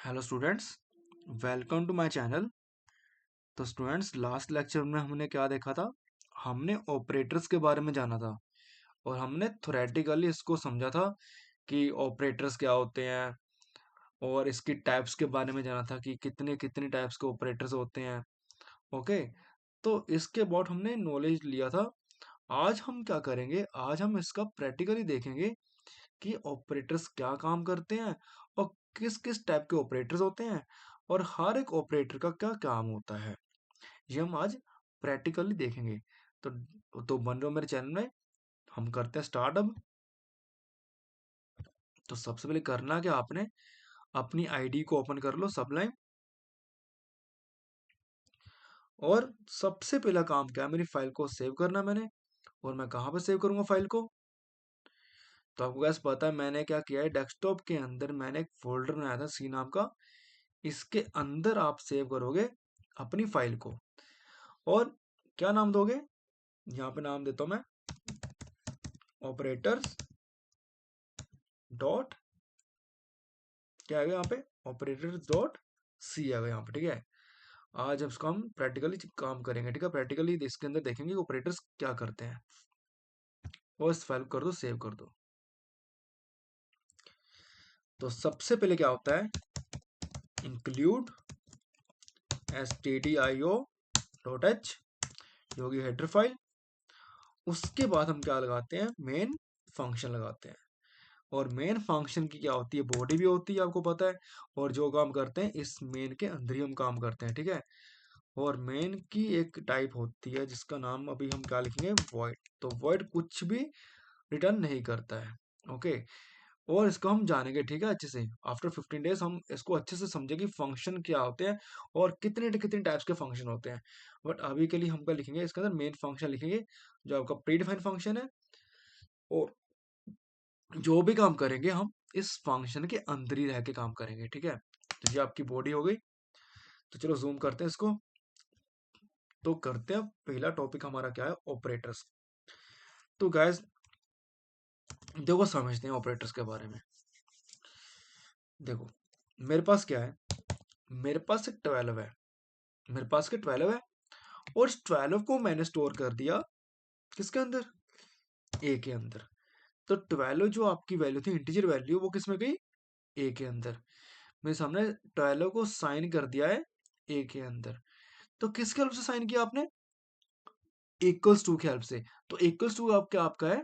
Hello students, welcome to my channel. तो students, last lecture में हमने क्या देखा था? हमने ऑपरेटर्स के बारे में जाना था और हमने थ्योरेटिकली इसको समझा था कि ऑपरेटर्स क्या होते हैं और इसकी टाइप्स के बारे में जाना था कि कितने कितने टाइप्स के ऑपरेटर्स होते हैं। ओके, तो इसके अबाउट हमने नॉलेज लिया था। आज हम क्या करेंगे? आज हम इसका प्रैक्टिकली देखेंगे कि ऑपरेटर्स क्या काम करते हैं और किस किस टाइप के ऑपरेटर्स होते हैं और हर एक ऑपरेटर का क्या काम होता है। ये हम आज प्रैक्टिकली देखेंगे। तो बन रहे हो मेरे चैनल में। हम करते हैं स्टार्ट अब। तो सबसे पहले करना क्या आपने, अपनी आईडी को ओपन कर लो सबलाइन। और सबसे पहला काम क्या है, मेरी फाइल को सेव करना मैंने। और मैं कहाँ पर सेव करूंगा फाइल को? तो आपको गैस पता है मैंने क्या किया है, डेस्कटॉप के अंदर मैंने एक फोल्डर बनाया था सी नाम का। इसके अंदर आप सेव करोगे अपनी फाइल को। और क्या नाम दोगे? यहाँ पे नाम देता हूं मैं, ऑपरेटर्स डॉट, क्या आएगा यहाँ पे, ऑपरेटर्स डॉट सी आएगा यहाँ पे। ठीक है, आज इसको हम प्रैक्टिकली काम करेंगे। ठीक है, प्रैक्टिकली इसके अंदर देखेंगे ऑपरेटर्स क्या करते हैं। और इस फाइल कर दो, सेव कर दो। तो सबसे पहले क्या होता है, इंक्लूड stdio डॉट एच, जो होगी हेडर फाइल। उसके बाद हम क्या लगाते हैं, मेन फंक्शन लगाते हैं। और मेन फंक्शन की क्या होती है, बॉडी भी होती है, आपको पता है। और जो काम करते हैं इस मेन के अंदर ही हम काम करते हैं। ठीक है, और मेन की एक टाइप होती है जिसका नाम अभी हम क्या लिखेंगे, वॉइड। तो वॉइड कुछ भी रिटर्न नहीं करता है। ओके, और इसको हम जानेंगे ठीक है अच्छे से। आफ्टर 15 डेज हम इसको अच्छे से समझेंगे फंक्शन क्या होते हैं और कितने कितने टाइप्स के फंक्शन होते हैं। बट अभी के लिए हम क्या लिखेंगे, इसके अंदर मेन फंक्शन लिखेंगे जो आपका प्री डिफाइंड फंक्शन है। और जो भी काम करेंगे हम इस फंक्शन के अंदर ही रह के काम करेंगे। ठीक है, तो ये आपकी बॉडी हो गई। तो चलो जूम करते हैं इसको। तो करते हैं, पहला टॉपिक हमारा क्या है, ऑपरेटर्स। तो गाइस देखो, समझते हैं ऑपरेटर्स के बारे में। देखो, मेरे पास क्या है, मेरे पास एक 12 है। मेरे पास के 12 है और इस 12 को मैंने स्टोर कर दिया किसके अंदर, ए के अंदर। तो 12 जो आपकी वैल्यू थी, इंटीजर वैल्यू, वो किस में गई, ए के अंदर। मेरे सामने 12 को साइन कर दिया है ए के अंदर। तो किसके हेल्प से साइन किया आपने, इक्वल्स टू की हेल्प से। तो इक्वल्स टू आपका आपका है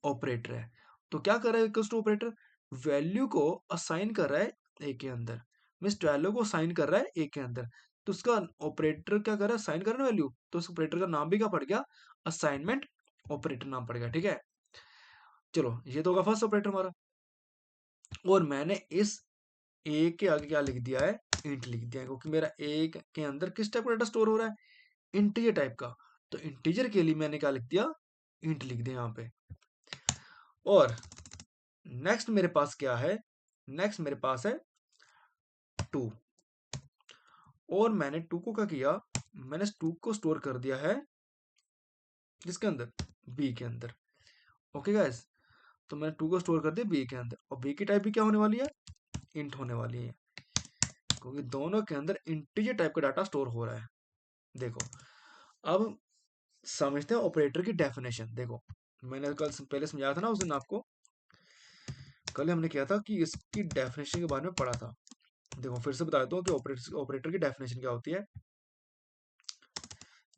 ऑपरेटर है। तो क्या कर रहा है इक्वल्स टू ऑपरेटर, वैल्यू को असाइन कर रहा है ए के अंदर। मीन्स 12 को साइन कर रहा है ए के अंदर। तो उसका ऑपरेटर क्या कर रहा है, साइन कर रहा है वैल्यू। तो उस ऑपरेटर का नाम भी क्या पड़ गया, असाइनमेंट ऑपरेटर नाम पड़ गया। ठीक है, चलो ये तो होगा फर्स्ट ऑपरेटर हमारा। और मैंने इस ए के आगे क्या लिख दिया है, इंट लिख दिया है, क्योंकि मेरा ए के अंदर किस टाइप का डाटा स्टोर हो रहा है, इंटीजर टाइप का। तो इंटीजर के लिए मैंने क्या लिख दिया, इंट लिख दिया यहाँ पे। और नेक्स्ट मेरे पास क्या है, नेक्स्ट मेरे पास है 2। और मैंने 2 को क्या किया, मैंने 2 को स्टोर कर दिया है किसके अंदर, बी के अंदर। ओके गाइस, तो मैंने 2 को स्टोर कर दिया बी के अंदर। और बी की टाइप भी क्या होने वाली है, इंट होने वाली है, क्योंकि दोनों के अंदर इंटीजर टाइप का डाटा स्टोर हो रहा है। देखो, अब समझते हैं ऑपरेटर की डेफिनेशन। देखो, मैंने कल पहले समझाया था ना उस दिन आपको, कल हमने किया था कि इसकी डेफिनेशन के बारे में पढ़ा था। देखो फिर से बता देता हूँ कि ऑपरेटर की डेफिनेशन क्या होती है।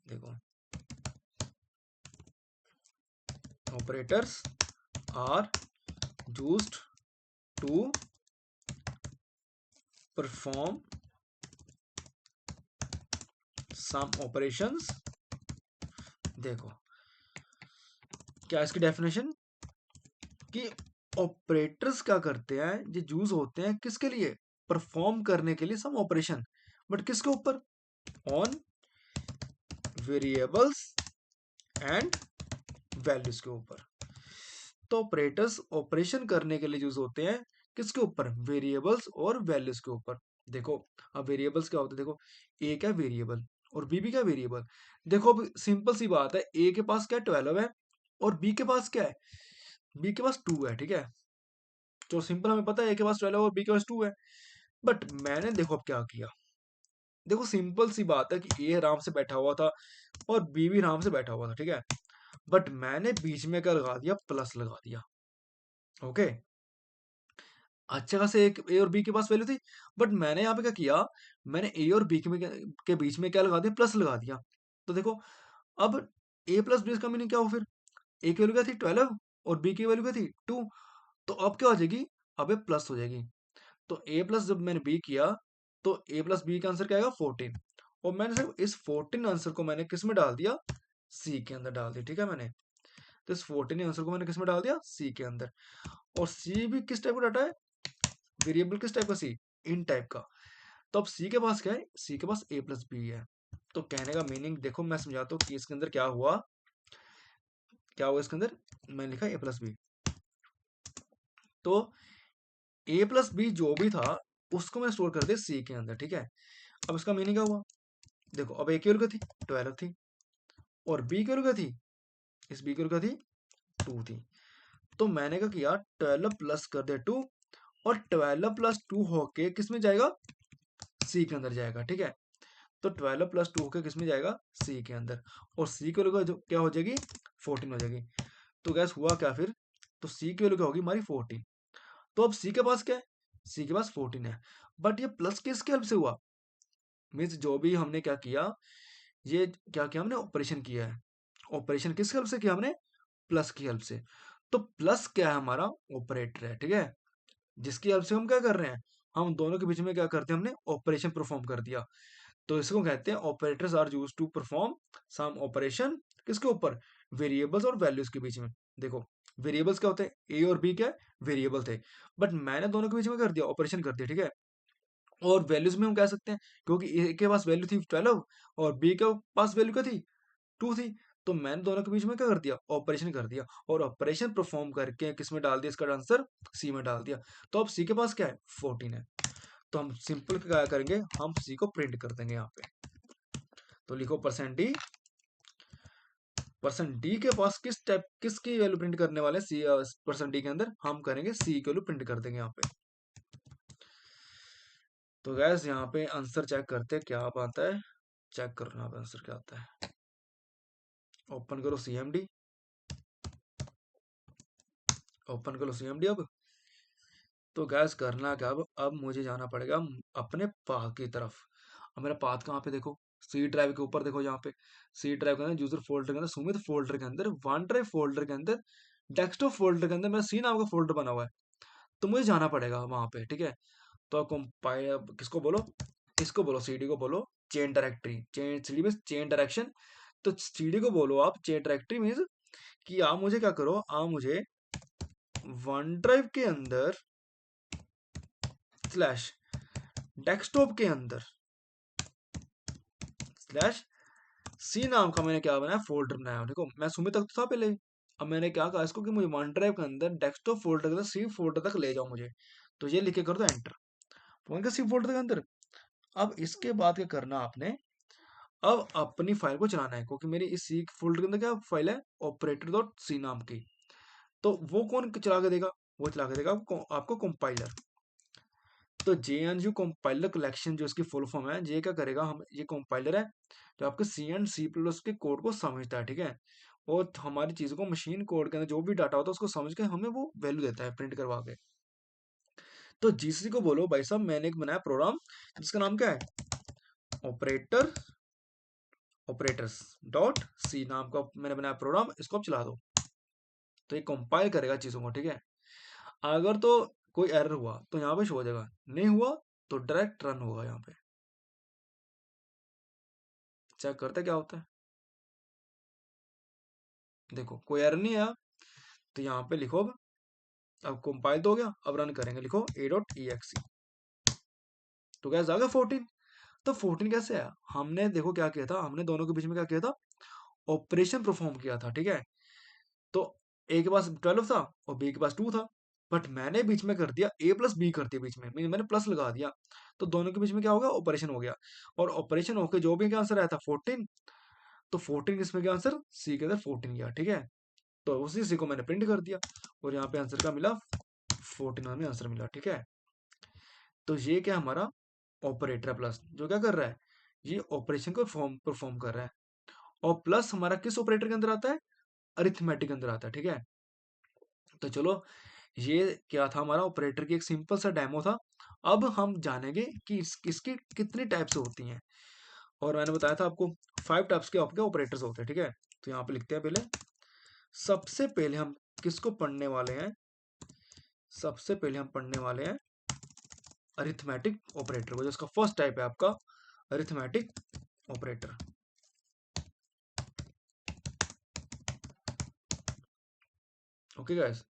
देखो, operators are used to perform some operations. देखो, क्या इसकी डेफिनेशन, कि ऑपरेटर्स क्या करते हैं, ये यूज होते हैं किसके लिए, परफॉर्म करने के लिए सम ऑपरेशन। बट किसके ऊपर, ऑन वेरिएबल्स एंड वैल्यूज के ऊपर। तो ऑपरेटर्स ऑपरेशन करने के लिए यूज होते हैं किसके ऊपर, वेरिएबल्स और वैल्यूज के ऊपर। देखो, अब वेरिएबल्स क्या होते हैं, देखो ए क्या वेरिएबल और बी भी क्या वेरिएबल। देखो अब सिंपल सी बात है, ए के पास क्या 12 है और बी के पास क्या है, बी के पास 2 है। ठीक है, तो सिंपल हमें पता है ए के पास 12 और बी के पास 2 है। बट मैंने देखो अब क्या किया, देखो सिंपल सी बात है कि ए आराम से बैठा हुआ था और बी भी आराम से बैठा हुआ था, ठीक है। बट मैंने बीच में क्या लगा दिया, प्लस लगा दिया। ओके, अच्छे खासे एक ए और बी के पास वैल्यू थी, बट मैंने यहाँ पे क्या किया, मैंने ए और बी के बीच में क्या लगा दिया, प्लस लगा दिया। तो देखो अब ए प्लस बी का मीनिंग क्या हो फिर, ए की वैल्यू क्या थी 12 और बी की वैल्यू क्या थी 2, तो अब क्या हो जाएगी, अब ये प्लस हो जाएगी। तो ए प्लस जब मैंने बी किया तो ए प्लस बी का आंसर क्या आएगा 14, और मैंने सिर्फ इस 14 आंसर को मैंने किस में डाल दिया, सी के अंदर डाल दिया, ठीक है। मैंने तो इस 14 आंसर को मैंने किस में डाल दिया, सी के अंदर। और सी भी किस टाइप का डाटा है, वेरिएबल किस टाइप का, सी इन टाइप का। तो अब सी के पास क्या है, सी के पास ए प्लस बी है। तो कहने का मीनिंग देखो मैं समझाता हूँ कि इसके अंदर क्या हुआ, क्या हुआ इसके अंदर, मैंने लिखा ए प्लस बी। तो ए प्लस बी जो भी था उसको मैं स्टोर कर दिया सी के अंदर, ठीक है। अब इसका मीनिंग क्या हुआ, देखो अब ए की वैल्यू क्या थी 12 थी, और बी की वैल्यू क्या थी, इस बी की वैल्यू क्या थी 2 थी। तो मैंने क्या किया, 12 प्लस कर दिया 2, और 12 प्लस 2 होके किस में जाएगा, सी के अंदर जाएगा, ठीक है। तो 12 प्लस 2 होके किस में जाएगा, सी के अंदर, और सी की वैल्यू क्या हो जाएगी 14 हो जाएगी। तो गैस हुआ क्या फिर, तो सी की वैल्यू क्या होगी हमारी 14। तो अब सी के पास क्या है, सी के पास 14 है, बट ये प्लस किसके हेल्प से हुआ, मीन्स जो भी हमने क्या किया, ये क्या किया हमने, ऑपरेशन किया है। ऑपरेशन किस हेल्प से किया हमने, प्लस की हेल्प से। तो प्लस क्या है हमारा, ऑपरेटर है, ठीक है, जिसकी हेल्प से हम क्या कर रहे हैं, हम दोनों के बीच में क्या करते हैं, हमने ऑपरेशन परफॉर्म कर दिया। तो इसको कहते हैं operators are used to perform some operation, किसके ऊपर, वेरिएबल्स और वैल्यूज के बीच में। देखो वेरिएबल्स क्या होते हैं, ए और बी क्या वेरिएबल थे, बट मैंने दोनों के बीच में कर दिया, ऑपरेशन कर दिया, ठीक है। और वैल्यूज में हम कह सकते हैं, क्योंकि ए के पास वैल्यू थी 12 और बी के पास वैल्यू क्या थी 2 थी, तो मैंने दोनों के बीच में क्या कर दिया, ऑपरेशन कर दिया, और ऑपरेशन परफॉर्म करके किस में डाल दिया, इसका आंसर सी में डाल दिया। तो अब सी के पास क्या है 14 है। तो हम सिंपल क्या करेंगे, हम सी को प्रिंट कर देंगे यहाँ पे। तो लिखो परसेंट डी के पास किस टाइप किसकी वैल्यू प्रिंट करने वाले, सी परसेंट डी के अंदर हम करेंगे सी की वैल्यू प्रिंट कर देंगे यहाँ पे। तो गैस यहाँ पे आंसर चेक करते हैं क्या आता है, चेक करना आंसर क्या आता है। ओपन करो सीएमडी, ओपन करो सीएमडी। अब तो गैस करना क्या, अब मुझे जाना पड़ेगा अपने पाथ की तरफ। अब मेरा पाथ कहाँ पे, देखो सी ड्राइव के ऊपर, देखो यहाँ पे सी ड्राइव के अंदर यूजर फोल्डर के अंदर, सुमित फोल्डर के अंदर, वन ड्राइव फोल्डर के अंदर, डेस्कटॉप फोल्डर के अंदर मेरा सी नाम का फोल्डर बना हुआ है। तो मुझे जाना पड़ेगा वहां पे, ठीक है। तो कंपाइल किसको बोलो, इसको बोलो सीडी को बोलो चेन डायरेक्टरी, चेन सीडी में चेन डायरेक्शन। तो सीडी को बोलो आप चेन डायरेक्टरी मीन्स कि आप मुझे क्या करो, आप मुझे वन ड्राइव के अंदर स्लैश डेस्कटॉप के अंदर स्लैश सी नाम का मैंने क्या बनाया, फोल्डर बनाया। देखो मैं सुमित तक तो था पहले, अब मैंने क्या कहा इसको कि मुझे वन ड्राइव के अंदर डेस्कटॉप फोल्डर के अंदर सी फोल्डर तक ले जाओ मुझे। तो ये लिख के कर दो एंटर, पहुंच गया सी फोल्डर के अंदर। अब इसके बाद क्या करना आपने, अब अपनी फाइल को चलाना है, क्योंकि मेरी इस सी फोल्डर के अंदर क्या फाइल है, ऑपरेटर डॉट सी नाम की। तो वो कौन चला के देगा, वो चला के देगा आपको कंपाइलर। तो JNU कंपाइलर कलेक्शन जो इसकी फुल फॉर्म है, ये क्या करेगा, हम ये कंपाइलर है जो आपके सी एंड सी प्लस के कोड को समझता है, ठीक है। और हमारी चीजों को मशीन कोड के अंदर जो भी डाटा होता है उसको समझ के हमें वो वैल्यू देता है प्रिंट करवा के। तो जीसीसी को बोलो भाई साहब मैंने एक बनाया प्रोग्राम जिसका नाम क्या है, ऑपरेटर ऑपरेटर्स डॉट सी नाम का मैंने बनाया प्रोग्राम, इसको आप चला दो। तो ये कंपाइल करेगा चीजों को, ठीक है। अगर तो कोई एरर हुआ तो यहाँ पे शो हो जाएगा, नहीं हुआ तो डायरेक्ट रन होगा यहाँ पे। चेक करते क्या होता है, देखो कोई एरर नहीं आया, तो यहाँ पे लिखो अब कंपाइल तो हो गया, अब रन करेंगे, लिखो a.exe। तो कैसे आ गया 14। तो 14 कैसे आया, हमने देखो क्या किया था, हमने दोनों के बीच में क्या किया था, ऑपरेशन परफॉर्म किया था, ठीक है। तो ए के पास 12 था और बी के पास 2 था, बट मैंने बीच में कर दिया ए प्लस बी कर दिया बीच में, मैंने प्लस लगा दिया। तो दोनों के बीच में क्या होगा, ऑपरेशन हो गया, और ऑपरेशन होकर जो भी आंसर आया था 14। तो 14 किसमें गया आंसर, सी के अंदर 14 गया, ठीक है। तो उसी सी को मैंने प्रिंट कर दिया, और यहाँ पे आंसर का मिला 14 हमें आंसर मिला, ठीक है। तो ये क्या हमारा ऑपरेटर है प्लस, जो क्या कर रहा है, ये ऑपरेशन को परफॉर्म कर रहा है। और प्लस हमारा किस ऑपरेटर के अंदर आता है, अरिथमेटिक के अंदर आता है, ठीक है। तो चलो, ये क्या था हमारा ऑपरेटर की एक सिंपल सा डेमो था। अब हम जानेंगे कि इसकी कितनी टाइप्स होती हैं। और मैंने बताया था आपको 5 टाइप्स के आपके ऑपरेटर्स होते हैं, ठीक है। तो यहाँ पे लिखते हैं पहले, सबसे पहले हम किसको पढ़ने वाले हैं, सबसे पहले हम पढ़ने वाले हैं अरिथमेटिक ऑपरेटर को, जो इसका फर्स्ट टाइप है आपका अरिथमेटिक ऑपरेटर। ओके गाइस,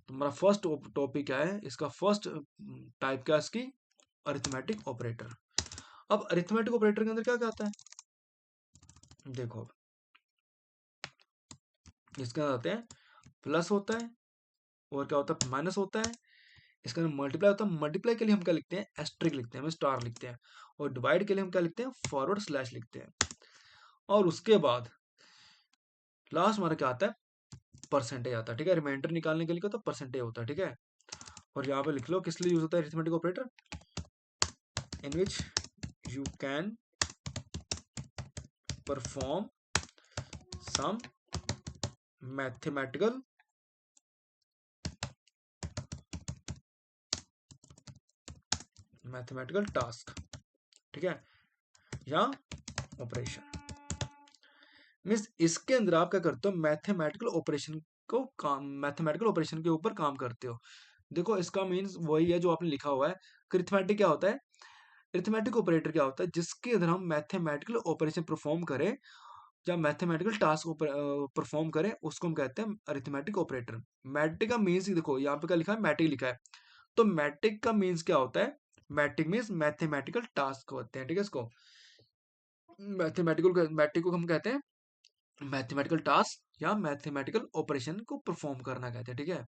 तो हमारा फर्स्ट टॉपिक क्या है, इसका फर्स्ट टाइप क्या है इसकी, अरिथमेटिक ऑपरेटर। अब अरिथमेटिक ऑपरेटर के अंदर क्या क्या आता है, देखो इसके अंदर आते हैं प्लस होता है, और क्या होता है माइनस होता है, इसके अंदर मल्टीप्लाई होता है। मल्टीप्लाई के लिए हम क्या लिखते हैं, एस्ट्रिक लिखते हैं, हम स्टार लिखते हैं। और डिवाइड के लिए हम क्या लिखते हैं, फॉरवर्ड स्लैश लिखते हैं। और उसके बाद लास्ट हमारा क्या आता है, परसेंटेज आता है, ठीक है। रिमाइंडर निकालने के लिए क्या होता है, परसेंटेज होता है, ठीक है। और यहाँ पे लिख लो किस लिए यूज होता है arithmetic operator, in which you can perform some mathematical task, ठीक है, या ऑपरेशन। मीन्स इसके अंदर आप क्या करते हो, मैथमेटिकल ऑपरेशन को काम, मैथमेटिकल ऑपरेशन के ऊपर काम करते हो। देखो इसका मीन्स वही है जो आपने लिखा हुआ है। अरिथमेटिक क्या होता है, अरिथमेटिक ऑपरेटर क्या होता है, जिसके अंदर हम मैथमेटिकल ऑपरेशन परफॉर्म करें या मैथमेटिकल टास्क परफॉर्म करें, उसको हम कहते हैं अरिथमेटिक ऑपरेटर। मैट्रिक का मीन्स देखो यहाँ पे क्या लिखा है, मैट्रिक लिखा है। तो मैट्रिक का मीन्स क्या होता है, मैट्रिक मीन्स मैथमेटिकल टास्क होते हैं, ठीक है। इसको मैट्रिक को हम कहते हैं मैथमेटिकल टास्क या मैथमेटिकल ऑपरेशन को परफॉर्म करना कहते हैं, ठीक है।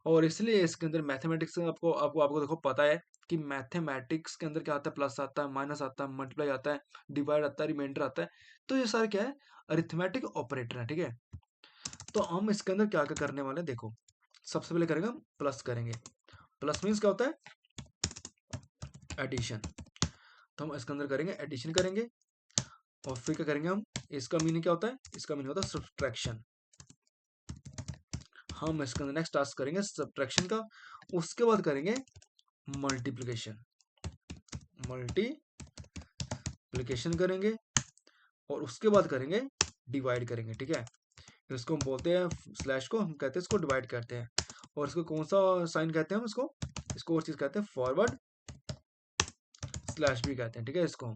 और इसलिए इसके अंदर मैथमेटिक्स आपको आपको आपको देखो पता है कि मैथमेटिक्स के अंदर क्या आता है, प्लस आता है, माइनस आता है, मल्टीप्लाई आता है, डिवाइड आता है, रिमाइंडर आता है। तो ये सारे क्या है, अरिथमेटिक ऑपरेटर है, ठीक है। तो हम इसके अंदर क्या क्या करने वाले हैं, देखो सबसे पहले करेंगे हम प्लस करेंगे। प्लस मीन्स क्या होता है, एडिशन। तो हम इसके अंदर करेंगे एडिशन करेंगे। और फिर क्या करेंगे हम, इसका मीनिंग क्या होता है, इसका मीनिंग होता है सब्ट्रैक्शन। हम इसके अंदर नेक्स्ट टास्क करेंगे सब्ट्रैक्शन का। उसके बाद करेंगे मल्टीप्लिकेशन, मल्टीप्लिकेशन करेंगे। और उसके बाद करेंगे डिवाइड करेंगे, ठीक है। इसको हम बोलते हैं स्लैश को, हम कहते हैं इसको डिवाइड करते हैं। और इसको कौन सा साइन कहते हैं हम, इसको इसको और चीज कहते हैं फॉरवर्ड स्लैश भी कहते हैं, ठीक है इसको।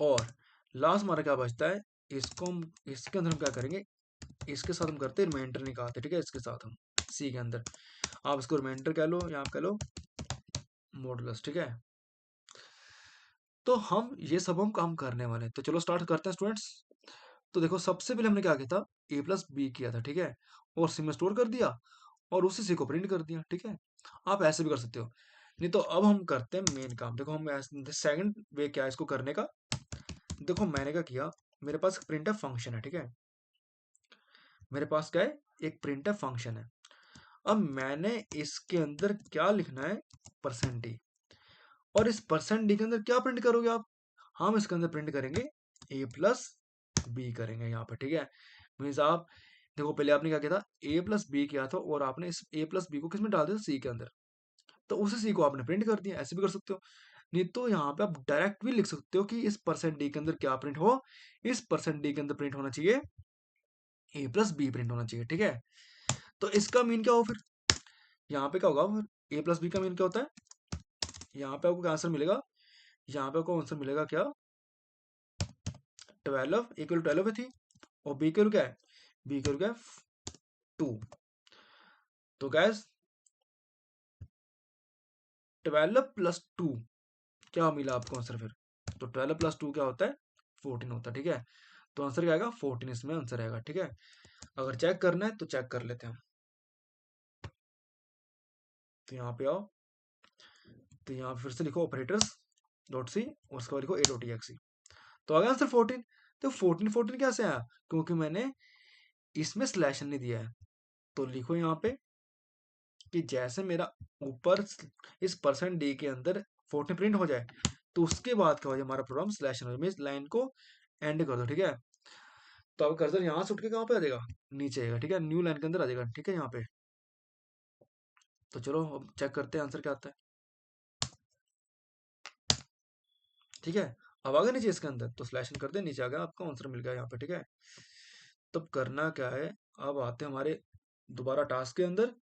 और लास्ट हमारा क्या बचता है, इसको हम इसके अंदर हम क्या करेंगे, इसके साथ हम करते हैं रिमाइंडर निकालते हैं, ठीक है। इसके साथ हम सी के अंदर, आप इसको रिमाइंडर कह लो या आप कह लो मॉडुलस, ठीक है। तो हम ये सब हम काम करने वाले हैं। तो चलो स्टार्ट करते हैं स्टूडेंट्स। तो देखो सबसे पहले हमने क्या किया था, ए प्लस बी किया था, ठीक है। और सी में स्टोर कर दिया और उसी सी को प्रिंट कर दिया, ठीक है। आप ऐसे भी कर सकते हो। नहीं तो अब हम करते हैं मेन काम। देखो हम सेकंड वे क्या है इसको करने का, देखो मैंने क्या किया, मेरे पास प्रिंटफ फंक्शन है, ठीक है। मेरे पास क्या है, एक प्रिंटफ फंक्शन है। अब मैंने इसके अंदर क्या लिखना है, परसेंट डी। और इस परसेंट डी के अंदर क्या प्रिंट करोगे आप, हम इसके अंदर प्रिंट करेंगे ए प्लस बी करेंगे यहाँ पर, ठीक है। मीन्स आप देखो पहले आपने क्या किया था, ए प्लस बी किया था और आपने इस ए प्लस बी को किस में डाल दिया, सी के अंदर। तो उसी सी को आपने प्रिंट कर दिया, ऐसे भी कर सकते हो। नहीं तो यहाँ पे आप डायरेक्ट भी लिख सकते हो कि इस परसेंट डी के अंदर क्या प्रिंट हो, इस परसेंट डी के अंदर प्रिंट होना चाहिए ए प्लस बी प्रिंट होना चाहिए, ठीक है। तो इसका मीन क्या हो फिर, यहाँ पे क्या होगा फिर, ए प्लस बी का मीन क्या होता है, यहाँ पे आपको क्या आंसर मिलेगा, यहाँ पे आपको आंसर मिलेगा क्या, 12 इक्वल 12 थी। और बी इक्वल क्या है, बी इक्वल क्या है 2। तो गैस 12 प्लस 2 क्या मिला आपको आंसर फिर, तो 12 प्लस 2 क्या होता है, 14 होता है, ठीक है। तो आंसर क्या आएगा, 14 इसमें आंसर आएगा, ठीक है। अगर चेक करना है तो चेक कर लेते हैं। तो यहाँ पे आओ, तो यहाँ फिर से लिखो ऑपरेटर्स डॉट सी और उसके बाद लिखो ए डॉट एक्स। तो आ गया आंसर 14। तो 14 कैसे आया, क्योंकि मैंने इसमें स्लैश नहीं दिया है। तो लिखो यहाँ पे कि जैसे मेरा ऊपर इस परसेंट डी के अंदर 14 प्रिंट हो जाए, तो उसके बाद क्या हो जाए, हमारा प्रोग्राम स्लैश मीन लाइन को एंड कर दो, ठीक है। तो अब कर्सर यहाँ से उठ के कहाँ पे आ जाएगा, नीचे आएगा, ठीक है, न्यू लाइन के अंदर आ जाएगा, ठीक है, यहाँ पे। तो चलो अब चेक करते हैं आंसर क्या आता है, ठीक है। अब आ गया नीचे इसके अंदर, तो स्लैश कर दे, नीचे आ गया, आपको आंसर मिल गया यहाँ पे, ठीक है। तब करना क्या है, अब आते हैं हमारे दोबारा टास्क के अंदर।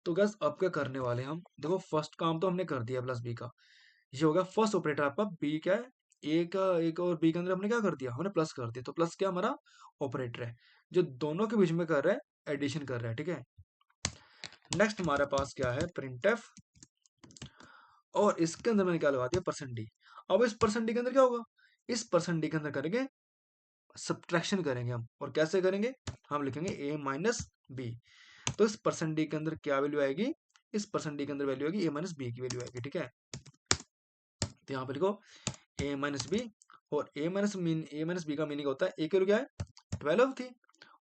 तो गैस अब क्या करने वाले हैं हम, देखो फर्स्ट काम तो हमने कर दिया प्लस बी का, ये हो गया फर्स्ट ऑपरेटर आपका। बी क्या है, ए का, एक और बी के अंदर हमने क्या कर दिया, हमने प्लस कर दिया, तो प्लस क्या हमारा ऑपरेटर है जो दोनों के बीच में कर रहा है, एडिशन कर रहा है, ठीक है। नेक्स्ट हमारे पास क्या है, प्रिंट एफ, और इसके अंदर मैंने क्या लगा दिया, परसेंट डी। अब इस परसेंट डी के अंदर क्या होगा, इस परसेंट डी के अंदर करेंगे सब्ट्रैक्शन करेंगे हम, और कैसे करेंगे, हम लिखेंगे ए माइनस बी। तो इस परसेंट डी के अंदर क्या वैल्यू आएगी, इस परसेंट डी के अंदर वैल्यू आएगी ए माइनस बी की वैल्यू आएगी, ठीक है। तो यहाँ पे लिखो ए माइनस बी, और ए माइनस बी का मीनिंग होता है, ए की वैल्यू क्या है 12 थी,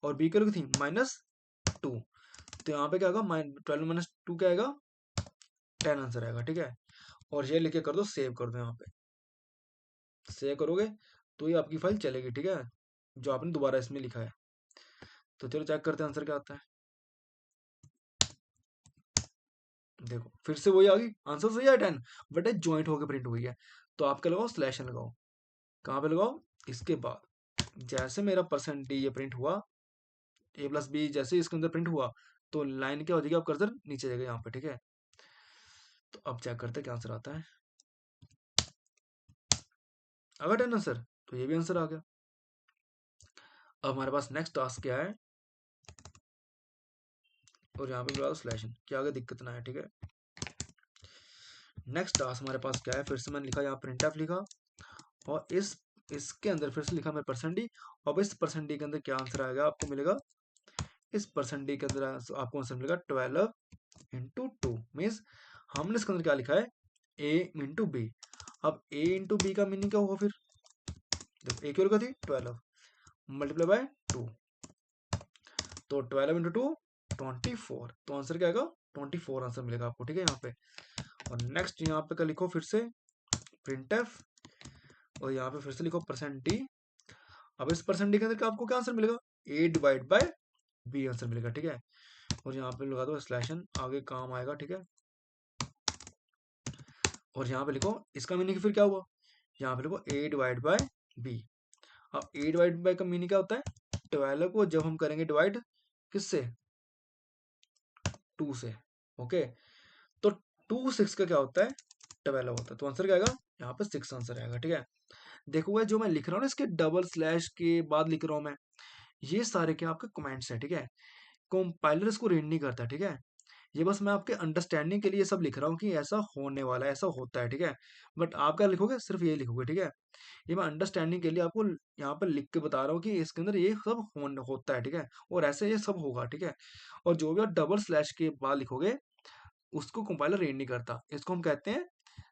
और बी की वैल्यू थी -2। तो यहाँ पे क्या होगा, 12 माइनस 2 क्या आएगा, 10 आंसर आएगा, ठीक है। और ये लिखे कर दो, सेव कर दो, यहाँ पे सेव करोगे तो ये आपकी फाइल चलेगी, ठीक है, जो आपने दोबारा इसमें लिखा है। तो चलो चेक करते हैं आंसर क्या आता है। देखो फिर से वही आ गई, आंसर सही है 10, बट ये ज्वाइंट होकर प्रिंट हुई है। तो आपके लगाओ स्लैश लगाओ, कहाँ पे लगाओ, इसके बाद जैसे मेरा परसेंट डी ये प्रिंट हुआ, ए प्लस बी जैसे इसके अंदर प्रिंट हुआ, तो लाइन क्या हो जाएगी, आप कर्सर नीचे जाएगा यहाँ पे, ठीक है। तो अब चेक करते हैं क्या आंसर आता है। अगर 10 आंसर, तो ये भी आंसर आ गया। अब हमारे पास नेक्स्ट टास्क क्या है, और यहाँ पे लगा स्लैश, क्या आगे दिक्कत ना है, ठीक है। नेक्स्ट टास्क हमारे पास क्या है, फिर से मैंने लिखा यहाँ प्रिंट एफ लिखा, और इसके अंदर फिर से लिखा मैं परसेंट डी। अब इस परसेंट डी के अंदर क्या आंसर आएगा, आपको मिलेगा, इस परसेंट डी के अंदर आपको आंसर मिलेगा 12 इंटू 2, मीन्स हमने इसके अंदर क्या लिखा है, ए इंटू बी। अब ए इंटू बी का मीनिंग क्या होगा, फिर देखो ए की वैल्यू थी 12 मल्टीप्लाई बाय 2, तो 12 इंटू 2 24, तो आंसर क्या आएगा 24 आंसर मिलेगा आपको, ठीक है यहाँ पे। और नेक्स्ट यहाँ पे क्या लिखो, फिर से प्रिंट एफ, और यहाँ पे फिर से लिखो परसेंट डी। अब इस परसेंट डी के अंदर आपको क्या आंसर मिलेगा, ए डिवाइड बाय बी आंसर मिलेगा, ठीक है। और यहाँ पे लगा दो स्लैशन, आगे काम आएगा, ठीक है। और यहाँ पे लिखो इसका मीनिंग फिर क्या हुआ, यहाँ पे लिखो ए डिवाइड बाय बी। अब ए डिवाइड बाय का मीनिंग क्या होता है, 12 को जब हम करेंगे डिवाइड किससे, 2 से, ओके। तो 2 6 का क्या होता है, 12 होता है, तो आंसर क्या आएगा, यहाँ पे 6 आंसर आएगा, ठीक है। देखो जो मैं लिख रहा हूँ ना, इसके डबल स्लैश के बाद लिख रहा हूँ मैं, ये सारे क्या आपके कमेंट्स हैं, ठीक है। कंपाइलर इसको रीड नहीं करता, ठीक है। ये बस मैं आपके अंडरस्टैंडिंग के लिए सब लिख रहा हूँ कि ऐसा होने वाला है, ऐसा होता है, ठीक है। बट आप क्या लिखोगे, सिर्फ ये लिखोगे, ठीक है। ये मैं अंडरस्टैंडिंग के लिए आपको यहाँ पर लिख के बता रहा हूँ कि इसके अंदर ये सब होता है, ठीक है, और ऐसे ये सब होगा, ठीक है। और जो भी आप डबल स्लैश के बाद लिखोगे, उसको कंपाइलर रीड नहीं करता, इसको हम कहते हैं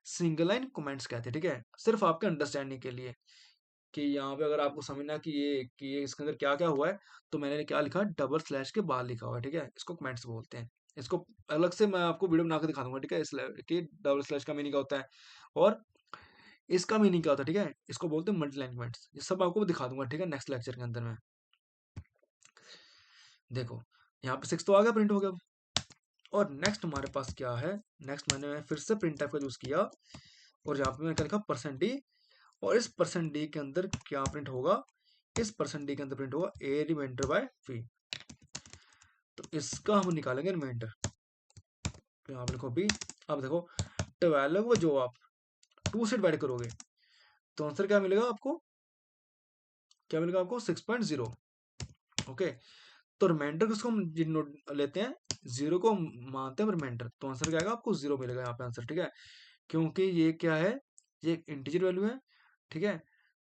सिंगल लाइन कमेंट्स कहते हैं, ठीक है। सिर्फ आपके अंडरस्टैंडिंग के लिए, कि यहाँ पे अगर आपको समझना है कि ये इसके अंदर क्या क्या हुआ है, तो मैंने क्या लिखा, डबल स्लैश के बाद लिखा हुआ है, ठीक है। इसको कमेंट्स बोलते हैं। इसको अलग से मैं आपको वीडियो बना के दिखा दूंगा, ठीक है, कि डबल स्लैश का मीनिंग क्या होता है, और इसका मीनिंग क्या होता है, ठीक है। इसको बोलते हैं मल्टी लाइन कमेंट्स। ये सब आपको दिखा दूंगा, ठीक है, नेक्स्ट लेक्चर के अंदर में। देखो यहाँ पे 6 तो आ गया, प्रिंट हो गया। और नेक्स्ट हमारे पास क्या है, नेक्स्ट मैंने फिर से प्रिंट टाइप का यूज किया, और यहाँ पे मैंने क्या लिखा, परसेंट डी। और इस परसेंट डी के अंदर क्या प्रिंट होगा, इस परसेंट डी के अंदर प्रिंट होगा ए रिमाइंडर बाय बी। तो इसका हम निकालेंगे रिमाइंडर, तो यहाँ पे लिखो बी। अब देखो 12 को जो आप 2 से डिवाइड करोगे, तो आंसर क्या मिलेगा आपको, क्या मिलेगा आपको 6.0, ओके। तो रिमाइंडर किसको हम लेते हैं, 0 को मानते हैं रिमाइंडर, तो आंसर क्या आएगा आपको 0 मिलेगा यहाँ पे आंसर, ठीक है। क्योंकि ये क्या है, ये एक इंटीजर वैल्यू है, ठीक है।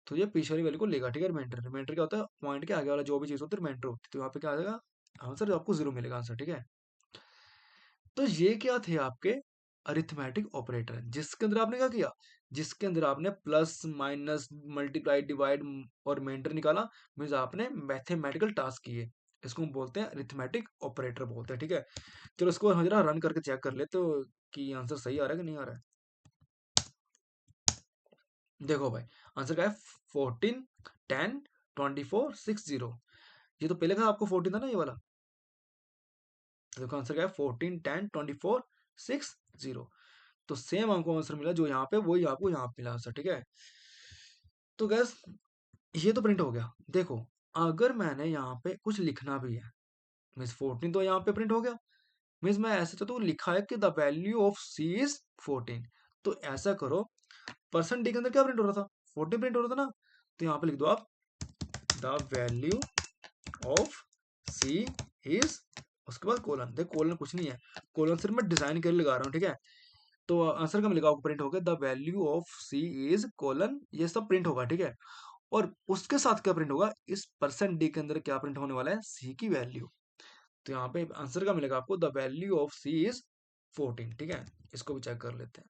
तो ये पीछे वाली वैल्यू को लेगा, ठीक है। रिमाइंडर, रिमाइंडर क्या होता है, पॉइंट के आगे वाला जो भी चीज होती है रिमाइंडर होती है, तो यहाँ पे क्या आ जाएगा आंसर, आपको 0 मिलेगा आंसर, ठीक है। तो ये क्या थे आपके अरिथमेटिक ऑपरेटर, जिसके अंदर आपने क्या किया, जिसके अंदर आपने प्लस माइनस मल्टीप्लाई डिवाइड और रिमाइंडर निकाला, मीन्स आपने मैथमेटिकल टास्क किए, इसको हम बोलते हैं अरिथमेटिक ऑपरेटर बोलते हैं, ठीक है। चलो इसको हम जरा रन करके चेक कर लेते तो कि आंसर सही आ रहा है कि नहीं आ रहा है। देखो भाई, आंसर क्या है, 14 10 24 60। ये तो पहले का आपको 14 था ना, ये वाला। तो देखो आंसर क्या है, 14 10 24 60। तो सेम हमको आंसर मिला जो यहाँ पे, वही आपको यहाँ पे मिला आंसर, ठीक है। तो गैस ये तो प्रिंट हो गया। देखो अगर मैंने यहाँ पे कुछ लिखना भी है, मीन्स 14 तो यहाँ पे प्रिंट हो गया। मीन्स मैं ऐसे तो लिखा है कि the value of C is 14। तो ऐसा करो, परसेंट डी के अंदर क्या प्रिंट हो रहा था, 14 प्रिंट हो रहा था ना। तो यहाँ पे लिख दो आप, the value of C is, उसके बाद कोलन। देख कोलन कुछ नहीं है, कोलन सिर्फ मैं डिजाइन के लिए लगा रहा हूँ, ठीक है। तो आंसर का मिलेगा आपको, प्रिंट होगा the value of C is colon, ये सब प्रिंट होगा, ठीक है। और उसके साथ क्या प्रिंट होगा, इस परसेंट डी के अंदर क्या प्रिंट होने वाला है, सी की वैल्यू। तो यहाँ पे आंसर का मिलेगा आपको the value of C is 14, ठीक है। इसको भी चेक कर लेते हैं।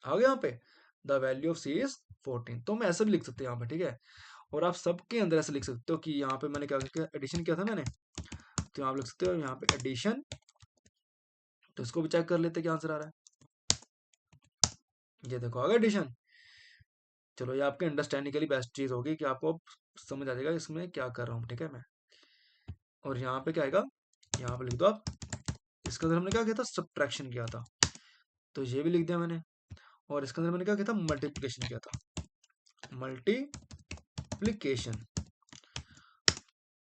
आ गया यहाँ पे, the value of C is 14। तो मैं ऐसा भी लिख सकते हैं यहाँ पे, ठीक है। और आप सबके अंदर ऐसे लिख सकते हो कि यहाँ पे मैंने क्या किया, एडिशन किया था मैंने। तो आप लिख सकते हो यहाँ पे एडिशन। तो इसको भी चेक कर लेते हैं क्या आंसर आ रहा है। ये देखो आ गया एडिशन। चलो ये आपके अंडरस्टैंडिंग के लिए बेस्ट चीज होगी कि आपको अब समझ आ जाएगा इसमें क्या कर रहा हूँ, ठीक है मैं। और यहाँ पे क्या आएगा, यहाँ पे लिख दो आप, इसके अंदर हमने क्या किया था, सब्ट्रैक्शन किया था। तो ये भी लिख दिया मैंने। और इसके अंदर मैंने क्या किया था, मल्टीप्लिकेशन किया था, मल्टीप्लिकेशन।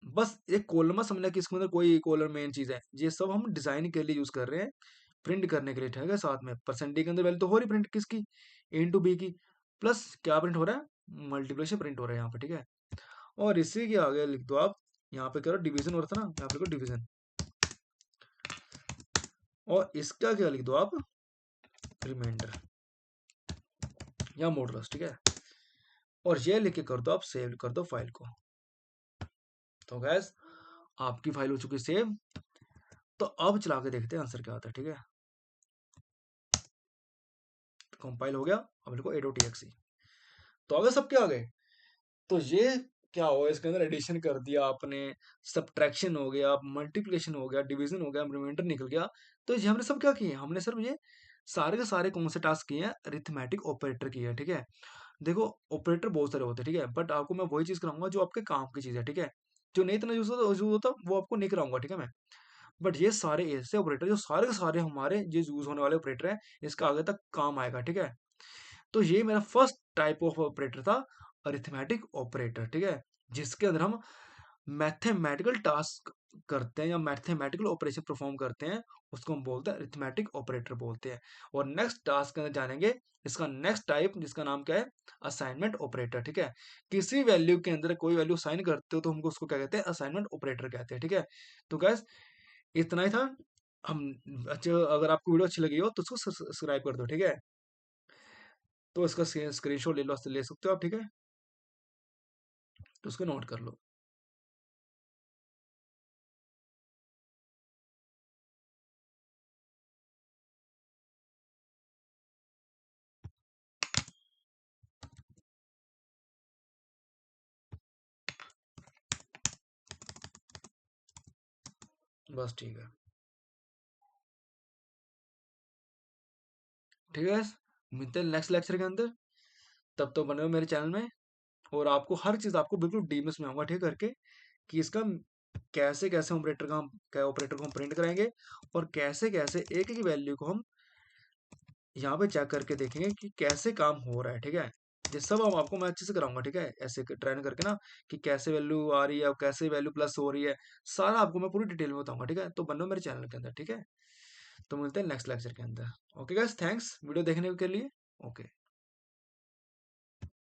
बस एक कॉलम में समझना कि इसके अंदर कोई कॉलम मेन चीज है, ये सब हम डिजाइन के लिए यूज कर रहे हैं, प्रिंट करने के लिए, ठीक है। साथ में परसेंट डी के अंदर वैल्यू तो हो रही प्रिंट किसकी, ए इंटू बी की, प्लस क्या प्रिंट हो रहा है, मल्टीप्लिकेशन प्रिंट हो रहा है यहाँ पे, ठीक है। और इसी के आगे लिख दो आप, यहाँ पे करो डिवीजन हो रहा था ना, यहाँ पे लिखो डिवीजन। और इसका क्या लिख दो आप, रिमाइंडर या मॉडुलस, ठीक है। और ये लिख के कर दो आप, सेव कर दो फाइल को। तो गैस आपकी फाइल हो चुकी सेव। तो अब चला के देखते हैं आंसर क्या आता है, ठीक है। कंपाइल हो गया, अब लिखो a.txt। तो आगे सब क्या आ गए। तो ये क्या हुआ, इसके अंदर एडिशन कर दिया आपने, सब्ट्रैक्शन हो गया, मल्टीप्लिकेशन हो गया, डिवीजन हो गया, रिमाइंडर निकल गया। तो ये हमने सब क्या किए, हमने सिर्फ ये सारे के सारे कौन से टास्क किए हैं, अरिथमेटिक ऑपरेटर किए हैं, ठीक है। देखो ऑपरेटर बहुत सारे होते हैं, ठीक है, बट आपको मैं वही चीज कराऊंगा जो आपके काम की चीज है, ठीक है। जो नहीं इतना यूज होता वो आपको नहीं कराऊंगा, ठीक है मैं। बट ये सारे ऐसे ऑपरेटर जो सारे के सारे हमारे जो यूज होने वाले ऑपरेटर हैं, इसका आगे तक काम आएगा, ठीक है। तो ये मेरा फर्स्ट टाइप ऑफ ऑपरेटर था, अरिथमेटिक ऑपरेटर, ठीक है। जिसके अंदर हम मैथमेटिकल टास्क करते हैं या मैथमेटिकल ऑपरेशन परफॉर्म करते हैं, उसको हम बोलते हैं अरिथमेटिक ऑपरेटर बोलते हैं। और नेक्स्ट टास्क के अंदर जानेंगे, इसका नेक्स्ट टाइप जिसका नाम क्या है, असाइनमेंट ऑपरेटर, ठीक है। किसी वैल्यू के अंदर कोई वैल्यू असाइन करते हो तो हमको उसको क्या कहते हैं, असाइनमेंट ऑपरेटर कहते हैं, ठीक है। तो गैस इतना ही था। हम अच्छा, अगर आपको वीडियो अच्छी लगी हो तो उसको सब्सक्राइब कर दो, ठीक है। तो इसका स्क्रीनशॉट ले सकते हो आप, ठीक है। तो उसको नोट कर लो। बस ठीक है, ठीक है। मिलते हैं नेक्स्ट लेक्चर के अंदर। तब तो बने हो मेरे चैनल में। और आपको हर चीज़ आपको बिल्कुल डीमएस में आऊंगा, ठीक करके कि इसका कैसे कैसे ऑपरेटर का हम क्या ऑपरेटर को हम प्रिंट कराएंगे, और कैसे कैसे एक एक वैल्यू को हम यहाँ पे चेक करके देखेंगे कि कैसे काम हो रहा है, ठीक है। ये सब हम आपको मैं अच्छे से कराऊंगा, ठीक है, ऐसे ट्रेन करके ना, कि कैसे वैल्यू आ रही है और कैसे वैल्यू प्लस हो रही है, सारा आपको मैं पूरी डिटेल में बताऊंगा, ठीक है। तो बनो मेरे चैनल के अंदर, ठीक है। तो मिलते हैं नेक्स्ट लेक्चर के अंदर। ओके गाइस, थैंक्स वीडियो देखने के लिए। ओके।